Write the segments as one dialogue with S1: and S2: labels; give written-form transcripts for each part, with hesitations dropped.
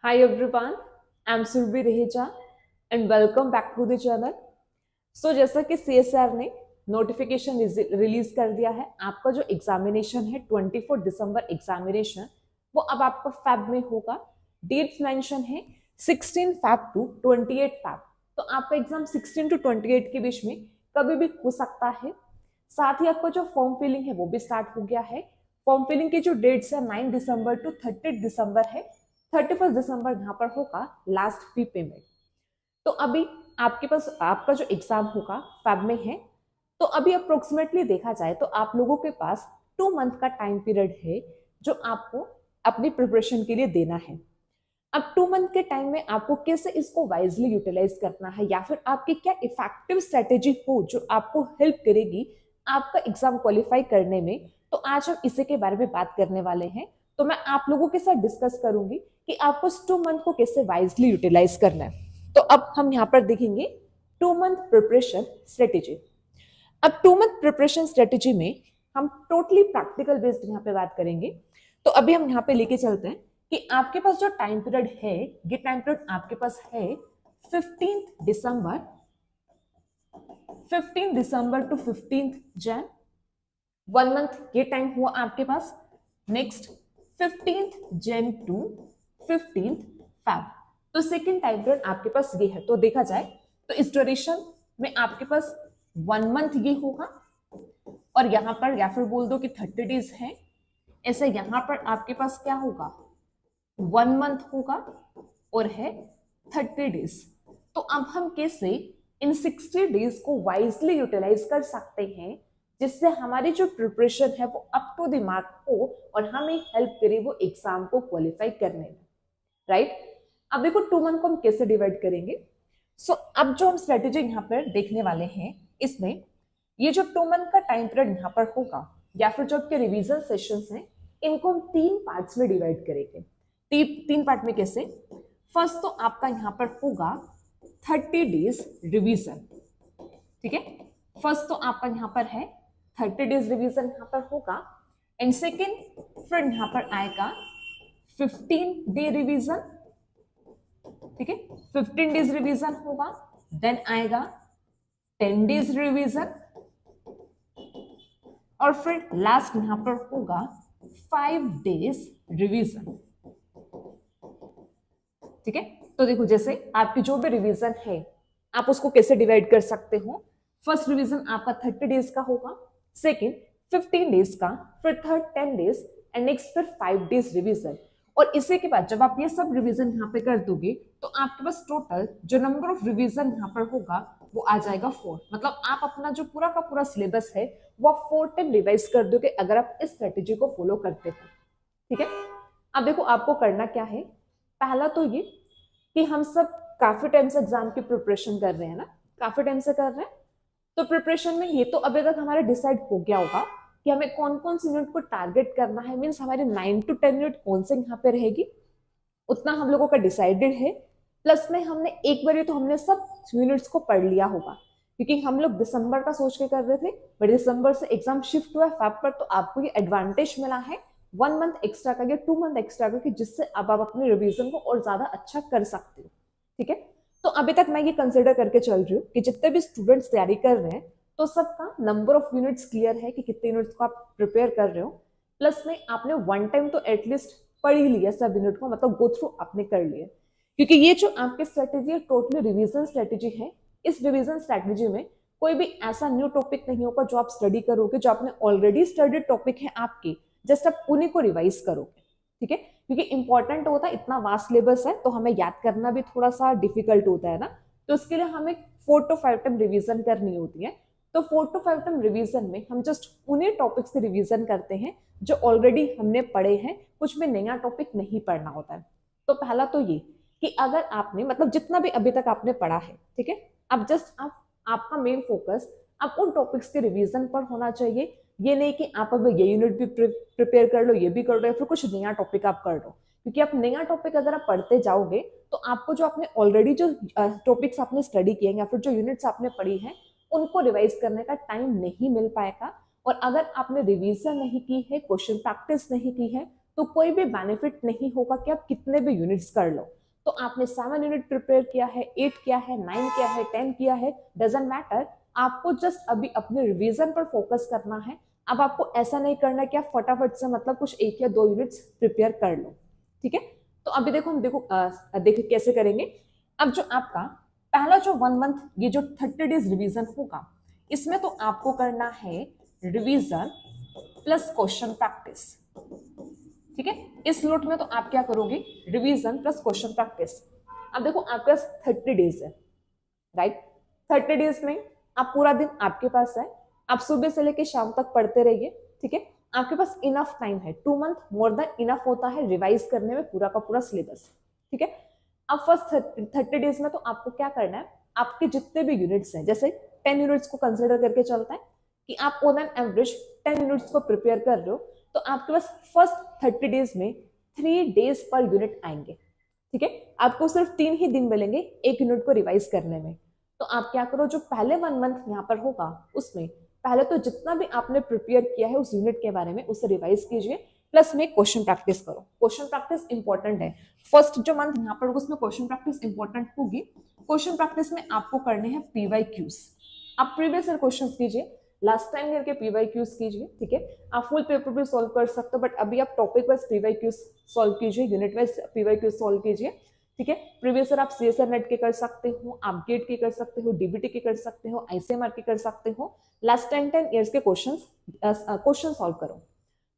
S1: Hi everyone, I'm Surbi Reheja and welcome back to the channel. जैसा कि CSR ने notification release कर दिया है, आपका जो एग्जामिनेशन है 24 दिसंबर एग्जामिनेशन वो अब आपका फैब में होगा। डेट्स मेंशन है 16 फैब टू 28 फैब। तो आपका एग्जाम 16 टू 28 के बीच में कभी भी हो सकता है। साथ ही आपका जो फॉर्म फिलिंग है वो भी स्टार्ट हो गया है। फॉर्म फिलिंग की जो डेट्स है 9 दिसंबर टू 30 दिसंबर है। 31 दिसंबर यहाँ पर होगा लास्ट फी पेमेंट। तो अभी आपके पास आपका जो एग्जाम होगा फैब में है, तो अभी अप्रोक्सीमेटली देखा जाए तो आप लोगों के पास 2 मंथ का टाइम पीरियड है जो आपको अपनी प्रिपरेशन के लिए देना है। अब 2 मंथ के टाइम में आपको कैसे इसको वाइजली यूटिलाइज करना है या फिर आपकी क्या इफेक्टिव स्ट्रेटेजी हो जो आपको हेल्प करेगी आपका एग्जाम क्वालिफाई करने में, तो आज हम इसी के बारे में बात करने वाले हैं। तो मैं आप लोगों के साथ डिस्कस करूंगी कि आपको इस 2 मंथ को कैसे वाइजली यूटिलाइज करना है। तो अब हम यहाँ पर देखेंगे 2 मंथ प्रिपरेशन स्ट्रेटेजी। अब 2 मंथ प्रिपरेशन स्ट्रेटेजी में हम टोटली प्रैक्टिकल बेस्ड यहाँ पे बात करेंगे। तो अभी हम यहाँ पे लेके चलते हैं कि आपके पास जो टाइम पीरियड है, ये टाइम पीरियड आपके पास है 15 दिसंबर 15 दिसंबर टू 15 जैन। 1 मंथ ये टाइम हुआ आपके पास। Next 15 Jan to 15 Feb. तो सेकेंड टाइम पीरियड आपके पास ये है। तो देखा जाए तो इस ड्यूरेशन में आपके पास 1 मंथ ये होगा और यहां पर या फिर बोल दो कि 30 डेज है। ऐसे यहां पर आपके पास क्या होगा 1 मंथ होगा और है 30 डेज। तो अब हम कैसे इन 60 डेज को वाइजली यूटिलाइज कर सकते हैं जिससे हमारी जो प्रिपरेशन है वो अप टू द मार्क हो और हमें हेल्प करे वो एग्जाम को क्वालिफाई करने में, राइट। अब देखो 2 मंथ को हम कैसे डिवाइड करेंगे। अब जो हम स्ट्रेटेजी यहाँ पर देखने वाले हैं इसमें ये जो 2 मंथ का टाइम पीरियड यहाँ पर होगा या फिर जो आपके रिवीजन सेशंस हैं इनको हम 3 पार्ट्स में डिवाइड करेंगे। तीन पार्ट में कैसे? फर्स्ट तो आपका यहाँ पर होगा 30 डेज रिवीजन, ठीक है। फर्स्ट तो आपका यहाँ पर है 30 डेज रिवीजन यहाँ पर होगा एंड सेकेंड फिर यहाँ पर आएगा 15 डे रिवीजन, ठीक है। 15 डेज रिवीजन होगा, देन आएगा 10 डेज रिवीजन और फिर लास्ट यहां पर होगा 5 डेज रिवीजन, ठीक है। तो देखो जैसे आपकी जो भी रिवीजन है आप उसको कैसे डिवाइड कर सकते हो। फर्स्ट रिवीजन आपका 30 डेज का होगा, सेकेंड 15 डेज का, फिर थर्ड 10 डेज एंड नेक्स्ट फिर 5 डेज रिवीजन। और इसी के बाद जब आप ये सब रिवीजन यहाँ पे कर दोगे तो आपके पास टोटल जो नंबर ऑफ रिवीजन यहाँ पर होगा वो आ जाएगा 4। मतलब आप अपना जो पूरा का पूरा सिलेबस है वो 4 टाइम रिवाइज कर दोगे अगर आप इस स्ट्रेटेजी को फॉलो करते हो, ठीक है। अब देखो आपको करना क्या है। पहला तो ये कि हम सब काफी टाइम से एग्जाम की प्रिपरेशन कर रहे हैं ना, काफी टाइम से कर रहे हैं। तो प्रिपरेशन में ये तो अभी तक हमारा डिसाइड हो गया होगा कि हमें कौन कौन सी यूनिट को टारगेट करना है। मीन्स हमारे 9 to 10 यूनिट कौन से यहाँ पे रहेगी उतना हम लोगों का डिसाइडेड है। प्लस में हमने एक बार तो हमने सब यूनिट्स को पढ़ लिया होगा क्योंकि हम लोग दिसंबर का सोच के कर रहे थे, बट दिसंबर से एग्जाम शिफ्ट हुआ फैब पर। तो आपको ये एडवांटेज मिला है 1 मंथ एक्स्ट्रा का या 2 मंथ एक्स्ट्रा का, जिससे अब आप अपने रिवीजन को और ज्यादा अच्छा कर सकते हो, ठीक है। तो अभी तक मैं ये कंसिडर करके चल रही हूँ कि जितने भी स्टूडेंट्स तैयारी कर रहे हैं तो सबका नंबर ऑफ यूनिट्स क्लियर है कि कितने यूनिट्स को आप प्रिपेयर कर रहे हो। प्लस में आपने 1 टाइम तो एटलीस्ट पढ़ ही लिया सब यूनिट को, मतलब गो थ्रू आपने कर लिया। क्योंकि ये जो आपकी स्ट्रेटेजी है टोटली रिवीजन स्ट्रेटेजी है। इस रिवीजन स्ट्रेटेजी में कोई भी ऐसा न्यू टॉपिक नहीं होगा जो आप स्टडी करोगे, जो आपने ऑलरेडी स्टडीड टॉपिक है आपके, जस्ट आप उन्हीं को रिवाइज करोगे, ठीक है। क्योंकि इंपॉर्टेंट होता है, इतना वास्ट सिलेबस है तो हमें याद करना भी थोड़ा सा डिफिकल्ट होता है ना। तो उसके लिए हमें 4 to 5 टाइम रिवीजन करनी होती है। तो 4 to 5 टाइम रिवीजन में हम जस्ट उन्हीं टॉपिक्स की रिवीजन करते हैं जो ऑलरेडी हमने पढ़े हैं, कुछ में नया टॉपिक नहीं पढ़ना होता है। तो पहला तो ये कि अगर आपने मतलब जितना भी अभी तक आपने पढ़ा है, ठीक है, अब जस्ट आपका मेन फोकस आप उन टॉपिक्स के रिवीजन पर होना चाहिए। ये नहीं कि आप अब ये यूनिट भी प्रिपेयर कर लो, ये भी कर लो, या फिर कुछ नया टॉपिक आप कर लो। क्योंकि आप नया टॉपिक अगर आप पढ़ते जाओगे तो आपको जो आपने ऑलरेडी जो टॉपिक्स आपने स्टडी किए या फिर जो यूनिट्स आपने पढ़ी हैं उनको रिवाइज करने का टाइम नहीं मिल पाएगा। और अगर आपने रिवीजन नहीं की है, क्वेश्चन प्रैक्टिस नहीं की है, तो कोई भी बेनिफिट नहीं होगा कि आप कितने भी यूनिट्स कर लो। तो आपने 7 यूनिट प्रिपेयर किया है, 8 किया है, 9 किया है, 10 किया है, डजेंट मैटर, आपको जस्ट अभी अपने रिवीजन पर फोकस करना है। अब आपको ऐसा नहीं करना कि आप फटाफट से मतलब कुछ 1 या 2 यूनिट्स प्रिपेयर कर लो, ठीक है। तो अभी देखो हम देखो कैसे करेंगे। अब जो आपका पहला जो 1 मंथ ये जो 30 डेज रिवीजन होगा, इसमें तो आपको करना है रिवीजन प्लस क्वेश्चन प्रैक्टिस, ठीक है। इस नोट में तो आप क्या करोगे, रिवीजन प्लस क्वेश्चन प्रैक्टिस। अब देखो आपके पास 30 डेज है, राइट। 30 डेज में आप पूरा दिन आपके पास है, आप सुबह से लेकर शाम तक पढ़ते रहिए, ठीक है। आपके पास इनफ टाइम है, 2 मंथ मोर देन इनफ होता है रिवाइज करने में पूरा का पूरा सिलेबस, ठीक है। अब फर्स्ट 30 डेज में तो आपको क्या करना है, आपके जितने भी यूनिट्स हैं, जैसे 10 यूनिट्स को कंसिडर करके चलता है कि आप ऑन एन एवरेज 10 यूनिट्स को प्रिपेयर कर रहे हो, तो आपके पास फर्स्ट 30 डेज में 3 डेज पर यूनिट आएंगे, ठीक है। आपको सिर्फ 3 ही दिन मिलेंगे एक यूनिट को रिवाइज करने में। तो आप क्या करो, जो पहले 1 मंथ यहाँ पर होगा उसमें पहले तो जितना भी आपने प्रिपेयर किया है उस यूनिट के बारे में उसे रिवाइज कीजिए, प्लस में क्वेश्चन प्रैक्टिस करो। क्वेश्चन प्रैक्टिस इंपॉर्टेंट है, फर्स्ट जो मंथ यहाँ पर होगा उसमें क्वेश्चन प्रैक्टिस इंपॉर्टेंट होगी। क्वेश्चन प्रैक्टिस में आपको करने हैं PYQs। आप प्रीवियस ईयर क्वेश्चंस कीजिए, लास्ट टाइम ईयर के PYQs कीजिए, ठीक है। आप फुल पेपर भी सॉल्व कर सकते हो, बट अभी आप टॉपिक वाइज PYQs सॉल्व कीजिए, यूनिट वाइज PYQs सॉल्व कीजिए, ठीक है। प्रीवियस ईयर आप CSR नेट के कर सकते हो, आप गेट के कर सकते हो, DBT के कर सकते हो, ICMR के कर सकते हो। लास्ट 10 ईयर्स के क्वेश्चन सॉल्व करो।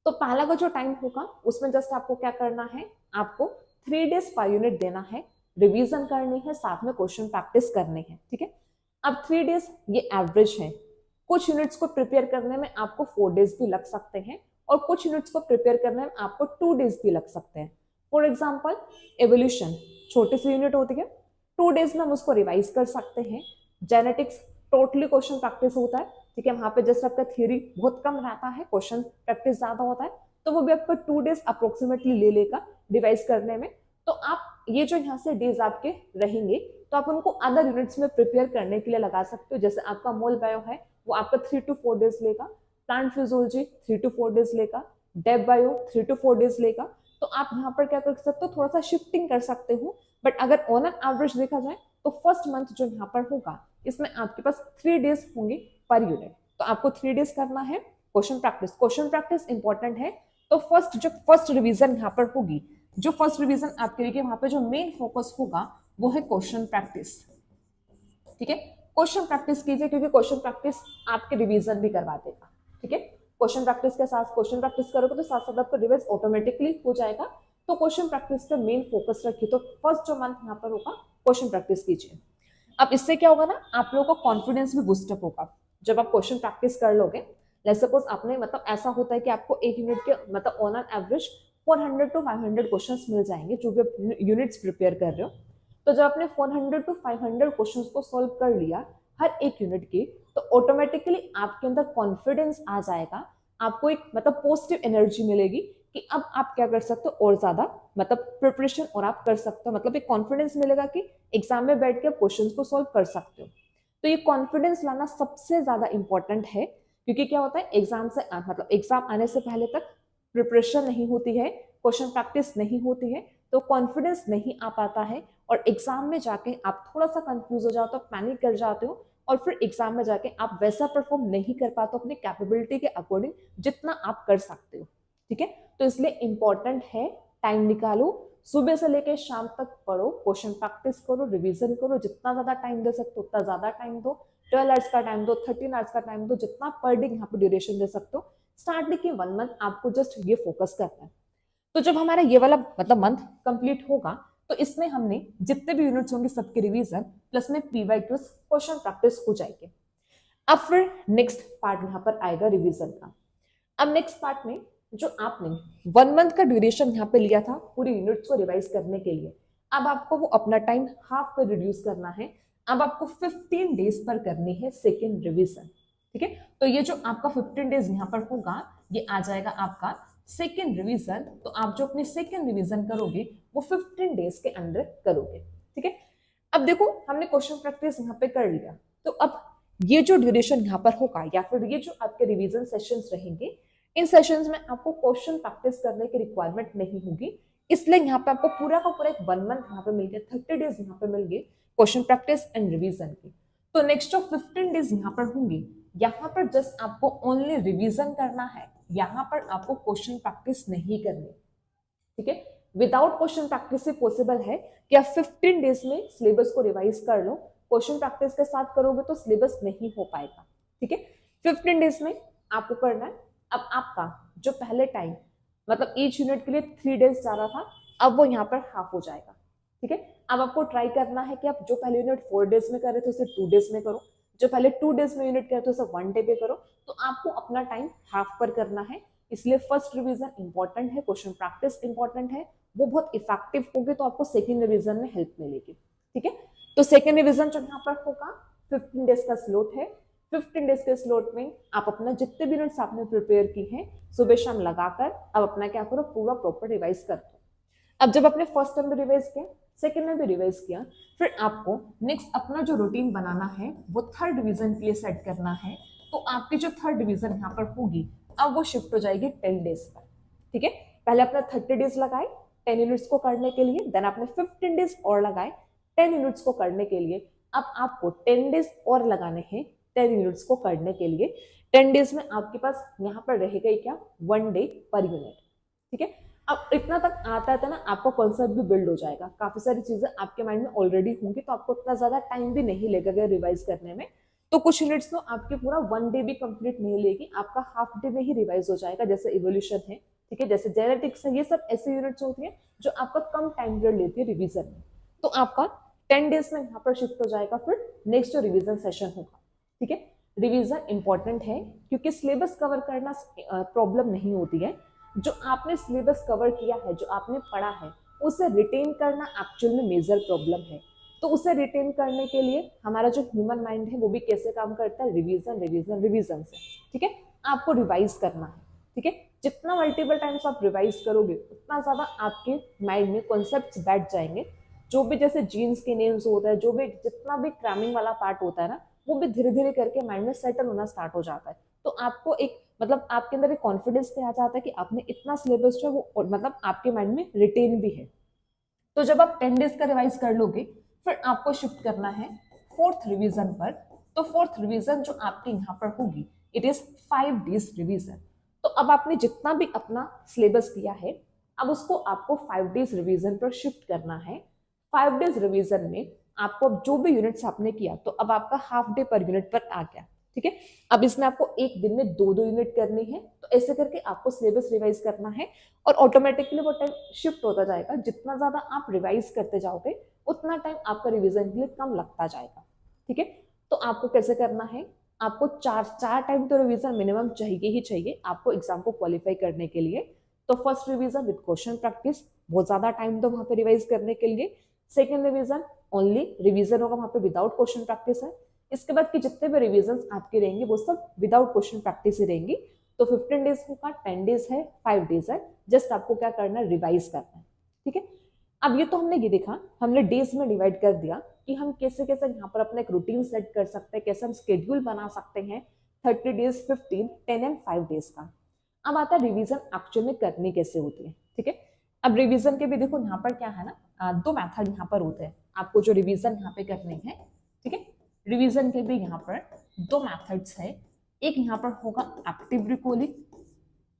S1: तो पहला का जो टाइम होगा उसमें जस्ट आपको क्या करना है, आपको 3 डेज पर यूनिट देना है, रिवीजन करनी है, साथ में क्वेश्चन प्रैक्टिस करनी है, ठीक है। अब 3 डेज ये एवरेज है, कुछ यूनिट्स को प्रिपेयर करने में आपको 4 डेज भी लग सकते हैं और कुछ यूनिट्स को प्रिपेयर करने में आपको 2 डेज भी लग सकते हैं। फॉर एग्जाम्पल एवोल्यूशन छोटी सी यूनिट होती है, 2 डेज में हम उसको रिवाइज कर सकते हैं। जेनेटिक्स टोटली क्वेश्चन प्रैक्टिस होता है, ठीक है। वहां पे जैसे आपका थियरी बहुत कम रहता है, क्वेश्चन प्रैक्टिस ज्यादा होता है, तो वो भी आपको 2 डेज अप्रोक्सीमेटली ले लेगा रिवाइज करने में। तो आप ये जो यहाँ से डेज आपके रहेंगे तो आप उनको अदर यूनिट्स में प्रिपेयर करने के लिए लगा सकते हो। जैसे आपका मोल बायो है वो आपका 3 to 4 डेज लेगा, प्लांट फिजियोलॉजी 3 to 4 डेज लेगा, डेब बायो 3 to 4 डेज लेगा। तो आप यहाँ पर क्या कर सकते हो, थोड़ा सा शिफ्टिंग कर सकते हो। बट अगर ऑन एन एवरेज देखा जाए तो फर्स्ट मंथ जो यहाँ पर होगा इसमें आपके पास 3 डेज होंगे पर यूनिट। तो आपको 3 डेज करना है question practice. Question practice important है। तो फर्स्ट रिवीजन यहाँ पर होगी, जो फर्स्ट रिवीजन आप करिए वहां पे जो मेन फोकस होगा वो है क्वेश्चन प्रैक्टिस, ठीक है। क्वेश्चन प्रैक्टिस कीजिए क्योंकि क्वेश्चन प्रैक्टिस आपके रिवीजन भी करवा देगा, ठीक है। क्वेश्चन प्रैक्टिस के साथ क्वेश्चन प्रैक्टिस करोगे तो साथ साथ आपको रिवाइज ऑटोमेटिकली हो जाएगा। तो क्वेश्चन प्रैक्टिस पे मेन फोकस रखिए। तो फर्स्ट जो मंथ यहाँ पर होगा क्वेश्चन प्रैक्टिस कीजिए। अब इससे क्या होगा ना, आप लोगों को कॉन्फिडेंस भी बूस्टअप होगा जब आप क्वेश्चन प्रैक्टिस कर लोगे। लेट्स सपोज आपने मतलब ऐसा होता है कि आपको एक यूनिट के मतलब on an average 400 to 500 questions मिल जाएंगे जो भी आप यूनिट्स प्रिपेयर कर रहे हो। तो जब आपने 400 to 500 क्वेश्चंस को सॉल्व कर लिया हर एक यूनिट की, तो ऑटोमेटिकली आपके अंदर कॉन्फिडेंस आ जाएगा। आपको एक मतलब पॉजिटिव एनर्जी मिलेगी कि अब आप क्या कर सकते हो और ज्यादा मतलब प्रिपरेशन और आप कर सकते हो। मतलब एक कॉन्फिडेंस मिलेगा कि एग्जाम में बैठ के आप क्वेश्चन को सॉल्व कर सकते हो। तो ये कॉन्फिडेंस लाना सबसे ज्यादा इंपॉर्टेंट है, क्योंकि क्या होता है एग्जाम से मतलब एग्जाम आने से पहले तक प्रिपरेशन नहीं होती है, क्वेश्चन प्रैक्टिस नहीं होती है, तो कॉन्फिडेंस नहीं आ पाता है और एग्जाम में जाके आप थोड़ा सा कंफ्यूज हो जाते हो, पैनिक कर जाते हो और फिर एग्जाम में जाके आप वैसा परफॉर्म नहीं कर पाते अपनी कैपेबिलिटी के अकॉर्डिंग जितना आप कर सकते हो, ठीक है। तो इसलिए इंपॉर्टेंट है टाइम निकालो, सुबह से लेकर शाम तक पढ़ो, क्वेश्चन प्रैक्टिस करो, रिवीजन करो, जितना ज्यादा टाइम दे सकते हो उतना ज्यादा टाइम दो, 12 आवर्स का टाइम दो, 13 आवर्स का टाइम दो, जितना पर डे यहाँ पे ड्यूरेशन दे सकते हो। स्टार्टिंग के 1 मंथ आपको जस्ट ये फोकस करना है। तो जब हमारा ये वाला मतलब मंथ कंप्लीट होगा तो इसमें हमने जितने भी यूनिट्स होंगे सबके रिवीजन प्लस में PYQs क्वेश्चन प्रैक्टिस हो जाएंगे। अब फिर नेक्स्ट पार्ट यहाँ पर आएगा रिवीजन का। अब नेक्स्ट पार्ट में जो आपने 1 मंथ का ड्यूरेशन यहाँ पे लिया था पूरी यूनिट्स को रिवाइज करने के लिए, अब आपको वो अपना टाइम हाफ पर रिड्यूस करना है। अब आपको 15 डेज पर करनी है सेकेंड रिवीजन, ठीक है। तो ये जो आपका 15 डेज यहाँ पर होगा ये आ जाएगा आपका सेकेंड रिवीजन। तो आप जो अपनी सेकेंड रिवीजन करोगे वो 15 डेज के अंदर करोगे, ठीक है। अब देखो हमने क्वेश्चन प्रैक्टिस यहाँ पे कर लिया, तो अब ये जो ड्यूरेशन यहाँ पर होगा या फिर ये जो आपके रिवीजन सेशंस रहेंगे इन सेशंस में आपको क्वेश्चन प्रैक्टिस करने की रिक्वायरमेंट नहीं होगी, इसलिए यहाँ पे आपको पूरा का पूरा एक 1 मंथ यहाँ पे मिल गया, 30 डेज यहाँ पे मिल गए क्वेश्चन प्रैक्टिस एंड रिवीजन की। तो नेक्स्ट ऑफ 15 डेज यहाँ पर होंगे, यहाँ पर जस्ट आपको ओनली रिवीजन करना है, यहाँ पर आपको क्वेश्चन प्रैक्टिस नहीं करनी, ठीक है। विदाउट क्वेश्चन प्रैक्टिस से पॉसिबल है कि आप 15 डेज में सिलेबस को रिवाइज कर लो, क्वेश्चन प्रैक्टिस के साथ करोगे तो सिलेबस नहीं हो पाएगा, ठीक है। 15 डेज में आपको करना है। अब आपका जो पहले टाइम मतलब ईच यूनिट के लिए 3 डेज जा रहा था, अब वो यहाँ पर हाफ हो जाएगा, ठीक है। अब आपको ट्राई करना है कि आप जो पहले यूनिट 4 डेज में कर रहे थे उसे 2 डेज में करो, जो पहले 2 डेज में यूनिट कर रहे थे उसे 1 डे पे करो, तो आपको अपना टाइम हाफ पर करना है। इसलिए फर्स्ट रिवीजन इंपॉर्टेंट है, क्वेश्चन प्रैक्टिस इंपॉर्टेंट है, वो बहुत इफेक्टिव होगी तो आपको सेकेंड रिवीजन में हेल्प मिलेगी, ठीक है। तो सेकेंड रिवीजन जो यहाँ पर होगा 15 डेज का स्लॉट है, 15 डेज के स्लॉट में आप अपना जितने भी यूनिट्स आपने प्रिपेयर की हैं सुबह शाम लगाकर अब अपना क्या करो, पूरा प्रॉपर रिवाइज कर दो। अब जब आपने फर्स्ट टाइम भी रिवाइज किया, सेकेंड में भी रिवाइज किया, फिर आपको नेक्स्ट अपना जो रूटीन बनाना है वो थर्ड डिवीजन के लिए सेट करना है। तो आपकी जो थर्ड डिवीजन यहाँ पर होगी अब वो शिफ्ट हो जाएगी 10 डेज पर, ठीक है। पहले अपना 30 डेज लगाए 10 यूनिट्स को करने के लिए, देन आपने 15 डेज और लगाए 10 यूनिट्स को करने के लिए। अब आपको 10 डेज और लगाने हैं 10 यूनिट्स को करने के लिए। 10 डेज में आपके पास यहाँ पर रहेगा ही क्या, 1 डे पर यूनिट, ठीक है। अब इतना तक आता है ना, आपका कॉन्सेप्ट भी बिल्ड हो जाएगा, काफी सारी चीजें आपके माइंड में ऑलरेडी होंगी, तो आपको इतना ज्यादा टाइम भी नहीं लगेगा रिवाइज करने में। तो कुछ यूनिट्स तो आपके पूरा 1 डे भी कंप्लीट नहीं लेगी, आपका हाफ डे में ही रिवाइज हो जाएगा, जैसे इवोल्यूशन है, ठीक है, जैसे जेनेटिक्स है, ये सब ऐसे यूनिट्स होती है जो आपका कम टाइम पीरियड लेती है रिवीजन में। तो आपका 10 डेज में यहाँ पर शिफ्ट हो जाएगा, फिर नेक्स्ट जो रिवीजन सेशन होगा, ठीक है। रिवीजन इंपॉर्टेंट है क्योंकि सिलेबस कवर करना प्रॉब्लम नहीं होती है, जो आपने सिलेबस कवर किया है, जो आपने पढ़ा है, उसे रिटेन करना एक्चुअल में मेजर प्रॉब्लम है। तो उसे रिटेन करने के लिए हमारा जो ह्यूमन माइंड है वो भी कैसे काम करता है, रिवीजन रिवीजन रिवीजन से, ठीक है। आपको रिवाइज करना है, ठीक है। जितना मल्टीपल टाइम्स आप रिवाइज करोगे उतना ज्यादा आपके माइंड में कॉन्सेप्ट्स बैठ जाएंगे। जो भी जैसे जीन्स के नेम्स होता है, जो भी जितना भी क्रैमिंग वाला पार्ट होता है ना, वो भी धीरे धीरे करके माइंड में सेटल होना स्टार्ट हो जाता है। तो आपको एक मतलब आपके अंदर एक कॉन्फिडेंस पे आ जाता है कि आपने इतना सिलेबस जो है वो मतलब आपके माइंड में रिटेन भी है। तो जब आप 10 डेज का रिवाइज कर लोगे, फिर आपको शिफ्ट करना है फोर्थ रिवीजन पर। तो फोर्थ रिवीजन जो आपके यहाँ पर होगी, इट इज 5 डेज रिवीजन। तो अब आपने जितना भी अपना सिलेबस किया है, अब उसको आपको 5 डेज रिवीजन पर शिफ्ट करना है। 5 डेज रिवीजन में आपको अब जो भी यूनिट्स आपने किया, तो अब आपका हाफ डे पर यूनिट पर आ गया, ठीक है। अब इसमें आपको एक दिन में 2-2 यूनिट करनी है, तो ऐसे करके आपको सिलेबस रिवाइज करना है और ऑटोमेटिकली वो टाइम शिफ्ट होता जाएगा। जितना ज्यादा आप रिवाइज करते जाओगे उतना टाइम आपका रिवीजन के लिए कम लगता जाएगा, ठीक है। तो आपको कैसे करना है, आपको चार टाइम तो रिवीजन मिनिमम चाहिए ही चाहिए आपको एग्जाम को क्वालिफाई करने के लिए। तो first revision with question practice, बहुत ज्यादा टाइम दो वहां पे रिवाइज करने के लिए। सेकेंड रिवीजन ओनली रिवीजन होगा, वहां पे विदाउट क्वेश्चन प्रैक्टिस है। इसके बाद की जितने भी रिवीजन आपके रहेंगे वो सब विदाउट क्वेश्चन प्रैक्टिस ही रहेंगी। तो 15 डेज होगा, 10 डेज है, 5 डेज है, जस्ट आपको क्या करना है, रिवाइज करना है, ठीक है। अब ये तो हमने ये देखा, हमने डेज में डिवाइड कर दिया कि हम कैसे कैसे यहाँ पर अपना एक रूटीन सेट कर सकते हैं, कैसे हम शेड्यूल बना सकते हैं 30 डेज, 15, 10 एंड 5 डेज का। अब आता है रिवीजन एक्चुअल में करनी कैसे होती है, ठीक है। अब रिवीजन के भी देखो यहाँ पर क्या है ना, 2 मेथड यहाँ पर होते हैं आपको जो रिवीजन यहाँ पे करनी है, ठीक है। रिवीजन के भी यहाँ पर 2 मेथड्स है, एक यहाँ पर होगा एक्टिव रिकॉलिंग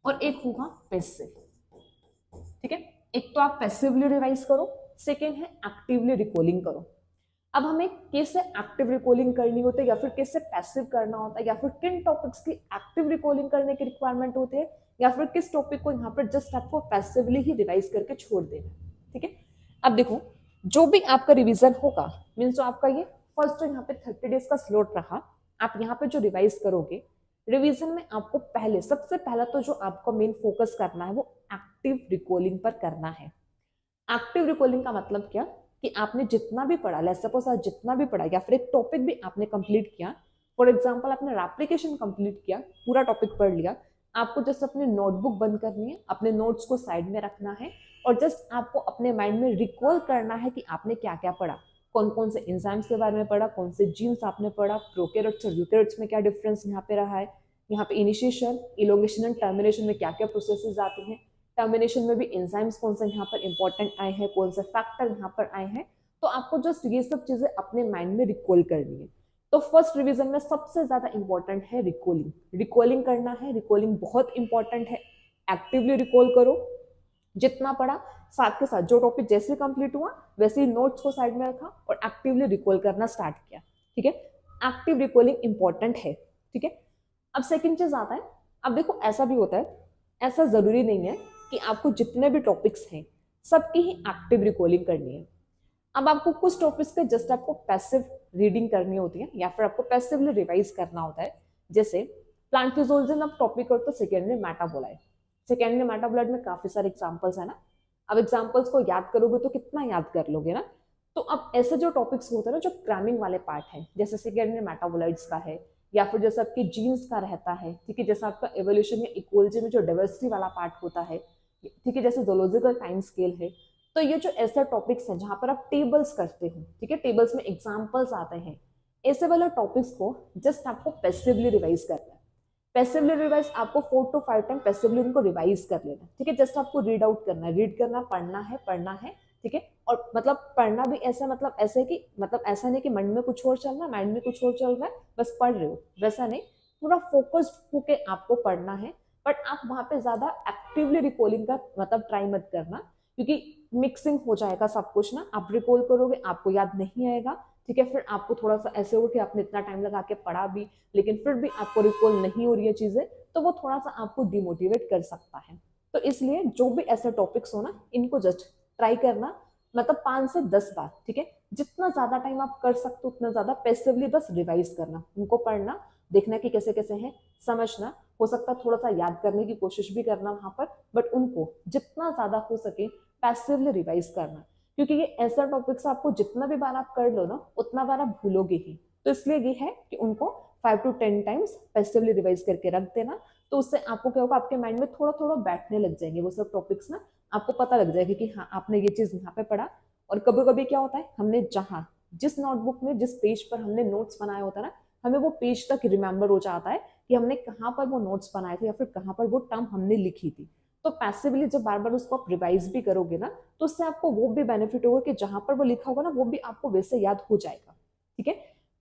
S1: और एक होगा पैसिव, ठीक है। एक तो आप पैसिवली रिवाइज करो, सेकेंड है एक्टिवली रिकॉलिंग करो। अब हमें कैसे एक्टिव रिकॉलिंग करनी होती है या फिर कैसे पैसिव करना होता है, या फिर किन टॉपिक्स की एक्टिव रिकॉलिंग करने की रिक्वायरमेंट होती है, या फिर किस टॉपिक को यहाँ पर जस्ट आपको पैसिवली ही रिवाइज करके छोड़ देना, ठीक है। अब देखो, जो भी आपका रिवीजन होगा मीन्स जो आपका ये फर्स्ट जो यहाँ पे 30 डेज का स्लॉट रहा, आप यहाँ पे जो रिवाइज करोगे, रिवीजन में आपको पहले सबसे पहला तो जो आपको मेन फोकस करना है वो एक्टिव रिकॉलिंग पर करना है। एक्टिव रिकॉलिंग का मतलब क्या, कि आपने जितना भी पढ़ा, लेट्स सपोज आज जितना भी पढ़ा या फिर एक टॉपिक भी आपने कंप्लीट किया, फॉर एग्जांपल आपने एप्लीकेशन कंप्लीट किया, पूरा टॉपिक पढ़ लिया, आपको जस्ट अपनी नोटबुक बंद करनी है, अपने नोट्स को साइड में रखना है और जस्ट आपको अपने माइंड में रिकॉल करना है कि आपने क्या क्या पढ़ा, कौन कौन से एंजाइम्स के बारे में पढ़ा, कौन से जीन्स आपने पढ़ा, प्रोकैरियोट्स और यूकैरियोट्स में क्या डिफरेंस यहाँ पे रहा है, यहाँ पे इनिशिएशन, इलोंगेशन एंड टर्मिनेशन में क्या क्या प्रोसेसेस आते हैं, टर्मिनेशन में भी एंजाइम्स कौन से यहाँ पर इंपॉर्टेंट आए हैं, कौन से फैक्टर यहाँ पर आए हैं। तो आपको जस्ट ये सब चीजें अपने माइंड में रिकॉल करनी है। तो फर्स्ट रिवीजन में सबसे ज्यादा इंपॉर्टेंट है रिकॉलिंग, रिकॉलिंग करना है। रिकॉलिंग बहुत इंपॉर्टेंट है, एक्टिवली रिकॉल करो जितना पढ़ा, साथ के साथ जो टॉपिक जैसे कंप्लीट हुआ वैसे ही नोट्स को साइड में रखा और एक्टिवली रिकॉल करना स्टार्ट किया। ठीक है, एक्टिव रिकॉलिंग इंपॉर्टेंट है। ठीक है, अब सेकंड चीज आता है, अब देखो ऐसा भी होता है, ऐसा जरूरी नहीं है कि आपको जितने भी टॉपिक्स हैं सबकी ही एक्टिव रिकॉलिंग करनी है। अब आपको कुछ टॉपिक्स पे जस्ट आपको पैसिव रीडिंग करनी होती है या फिर आपको पैसिवली रिवाइज करना होता है। जैसे प्लांट फिजियोलॉजी में आप टॉपिक करो तो सेकेंडरी मेटाबोलाइट, सेकेंडरी मेटाबोलाइट में काफी सारे एग्जांपल्स है ना। अब एग्जांपल्स को याद करोगे तो कितना याद कर लोगे ना। तो अब ऐसे जो टॉपिक्स होते हैं ना जो क्रैमिंग वाले पार्ट है, जैसे सेकेंडरी मेटाबोलाइट्स का है या फिर जैसे आपके जीन्स का रहता है, ठीक है, जैसे आपका एवोल्यूशन या इकोलॉजी में जो डाइवर्सिटी वाला पार्ट होता है, ठीक है, जैसे जोलॉजिकल टाइम स्केल है। तो ये जो ऐसे टॉपिक्स हैं जहां पर आप टेबल्स करते हो, ठीक है, टेबल्स में एग्जांपल्स आते हैं, ऐसे वाले टॉपिक्स को जस्ट आपको पैसिवली रिवाइज करना है। पैसिवली रिवाइज आपको 4 to 5 टाइम पैसिवली उनको रिवाइज कर लेना, ठीक है। जस्ट आपको रीड आउट करना है, रीड करना, पढ़ना है, ठीक है। और मतलब पढ़ना भी ऐसा, मतलब ऐसे कि मतलब ऐसा नहीं कि मन में कुछ और चल रहा है, माइंड में कुछ और चल रहा है, बस पढ़ रहे हो, वैसा नहीं। पूरा फोकस्ड होके आपको पढ़ना है। बट आप वहां पे ज्यादा एक्टिवली रिकॉलिंग का मतलब ट्राई मत करना, क्योंकि मिक्सिंग हो जाएगा सब कुछ ना। आप रिकॉल करोगे आपको याद नहीं आएगा, ठीक है। फिर आपको थोड़ा सा ऐसे हो कि आपने इतना टाइम लगा के पढ़ा भी लेकिन फिर भी आपको रिकॉल नहीं हो रही है चीजें, तो वो थोड़ा सा आपको डिमोटिवेट कर सकता है। तो इसलिए जो भी ऐसे टॉपिक्स हो ना, इनको जस्ट ट्राई करना, मतलब 5 से 10 बार, ठीक है। जितना ज्यादा टाइम आप कर सकते हो उतना ज्यादा पैसिवली बस रिवाइज करना, उनको पढ़ना, देखना कि कैसे कैसे हैं, समझना, हो सकता है थोड़ा सा याद करने की कोशिश भी करना वहां पर, बट उनको जितना ज्यादा हो सके पैसिवली रिवाइज करना। क्योंकि ये ऐसा टॉपिक्स आपको जितना भी बार आप कर लो ना उतना बार आप भूलोगे ही। तो इसलिए ये है कि उनको 5 to 10 टाइम्स पैसिवली रिवाइज करके रख देना। तो उससे आपको क्या होगा, आपके माइंड में थोड़ा थोड़ा बैठने लग जाएंगे वो सब टॉपिक्स ना। आपको पता लग जाएगा कि हाँ आपने ये चीज यहाँ पे पढ़ा। और कभी कभी क्या होता है, हमने जहाँ जिस नोटबुक में जिस पेज पर हमने नोट्स बनाया होता है ना, हमें वो पेज तक रिमेम्बर हो जाता है कि हमने कहाँ पर वो नोट्स बनाए थे या फिर कहाँ पर वो टर्म हमने लिखी थी। तो पैसिवली जब बार बार उसको आप रिवाइज भी करोगे ना, तो उससे आपको वो भी बेनिफिट होगा कि जहां पर वो लिखा होगा ना वो भी आपको वैसे याद हो जाएगा, ठीक है।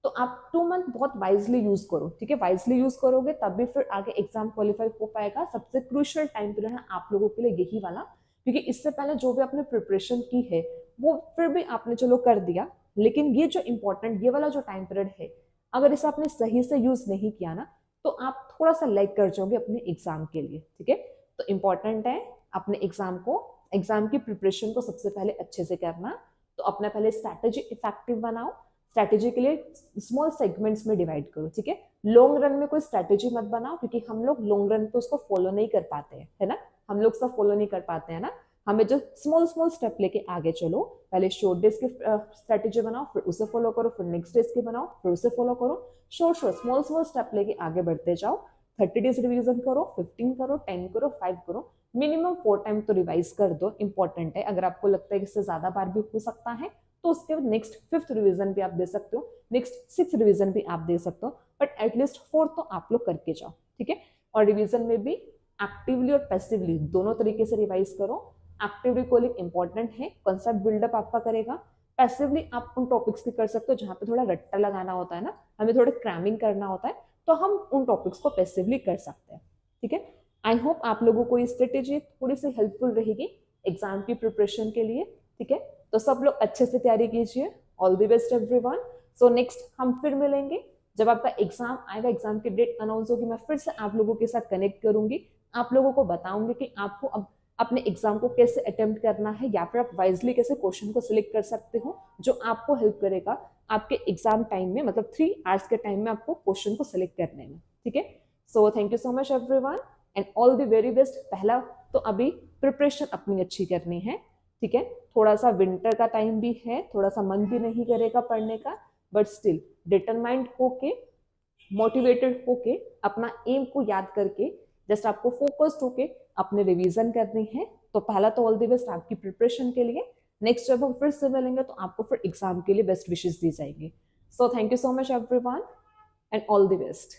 S1: तो आप 2 मंथ बहुत वाइजली यूज करो, ठीक है। वाइजली यूज करोगे तब भी फिर आगे एग्जाम क्वालिफाई हो पाएगा। सबसे क्रूशियल टाइम पीरियड है आप लोगों के लिए यही वाला, क्योंकि इससे पहले जो भी आपने प्रिपरेशन की है वो फिर भी आपने चलो कर दिया, लेकिन ये जो इंपॉर्टेंट ये वाला जो टाइम पीरियड है, अगर इसे आपने सही से यूज नहीं किया ना तो आप थोड़ा सा लैग कर जाओगे अपने एग्जाम के लिए, ठीक है। तो इम्पॉर्टेंट है अपने एग्जाम की प्रिपरेशन को सबसे पहले अच्छे से करना। तो अपना पहले स्ट्रैटेजी इफेक्टिव बनाओ, स्ट्रैटेजी के लिए स्मॉल सेगमेंट्स में डिवाइड करो, ठीक है। लॉन्ग रन में कोई स्ट्रैटेजी मत बनाओ, क्योंकि हम लोग लॉन्ग रन पे उसको फॉलो नहीं कर पाते हैं, है ना। हम लोग सब फॉलो नहीं कर पाते हैं ना। हमें जो स्मॉल स्मॉल स्टेप लेके आगे चलो, पहले शॉर्ट डेज की स्ट्रैटेजी बनाओ, फिर उसे फॉलो करो, फिर नेक्स्ट डेज की बनाओ, फिर उसे फॉलो करो। शॉर्ट स्मॉल स्मॉल स्टेप लेके आगे बढ़ते जाओ। 30 डेज रिवीजन करो, 15 करो, 10 करो, 5 करो, मिनिमम 4 टाइम तो रिवाइज कर दो, इंपॉर्टेंट है। अगर आपको लगता है कि इससे ज्यादा बार भी हो सकता है तो उसके बाद नेक्स्ट 5th रिवीजन भी आप दे सकते हो, नेक्स्ट 6th रिवीजन भी आप दे सकते हो, बट एटलीस्ट 4 तो आप लोग करके जाओ, ठीक है। और रिवीजन में भी एक्टिवली और पैसिवली दोनों तरीके से रिवाइज करो। एक्टिव रिकॉलिंग इंपॉर्टेंट है, कॉन्सेप्ट बिल्डअप आपका करेगा। पैसिवली आप उन टॉपिक्स की कर सकते हो जहां पे थोड़ा रट्टा लगाना होता है ना, हमें थोड़ा क्रैमिंग करना होता है, तो हम उन टॉपिक्स को पैसिवली कर सकते हैं, ठीक है। आई होप आप लोगों को ये स्ट्रेटेजी थोड़ी सी हेल्पफुल रहेगी एग्जाम की प्रिपरेशन के लिए, ठीक है। तो सब लोग अच्छे से तैयारी कीजिए। All the best everyone. So next हम फिर मिलेंगे जब आपका एग्जाम आएगा, एग्जाम की डेट अनाउंस होगी, मैं फिर से आप लोगों के साथ कनेक्ट करूंगी, आप लोगों को बताऊंगी कि आपको अब अपने एग्जाम को कैसे अटेम्प्ट करना है, या फिर आप वाइजली कैसे क्वेश्चन को सिलेक्ट कर सकते हो जो आपको हेल्प करेगा आपके एग्जाम टाइम में, मतलब 3 आवर्स के टाइम में आपको क्वेश्चन को सिलेक्ट करने में, ठीक है। So thank you so much everyone and all the very best. पहला तो अभी प्रिपरेशन अपनी अच्छी करनी है, ठीक है। थोड़ा सा विंटर का टाइम भी है, थोड़ा सा मन भी नहीं करेगा पढ़ने का, बट स्टिल डिटरमाइंड होके, मोटिवेटेड होके, अपना एम को याद करके जस्ट आपको फोकस्ड होके अपने रिवीजन करनी है। तो पहला तो ऑल द बेस्ट आपकी प्रिपरेशन के लिए। नेक्स्ट जब हम फिर से मिलेंगे तो आपको फिर एग्जाम के लिए बेस्ट विशेस दी जाएंगी। So thank you so much everyone and all the best.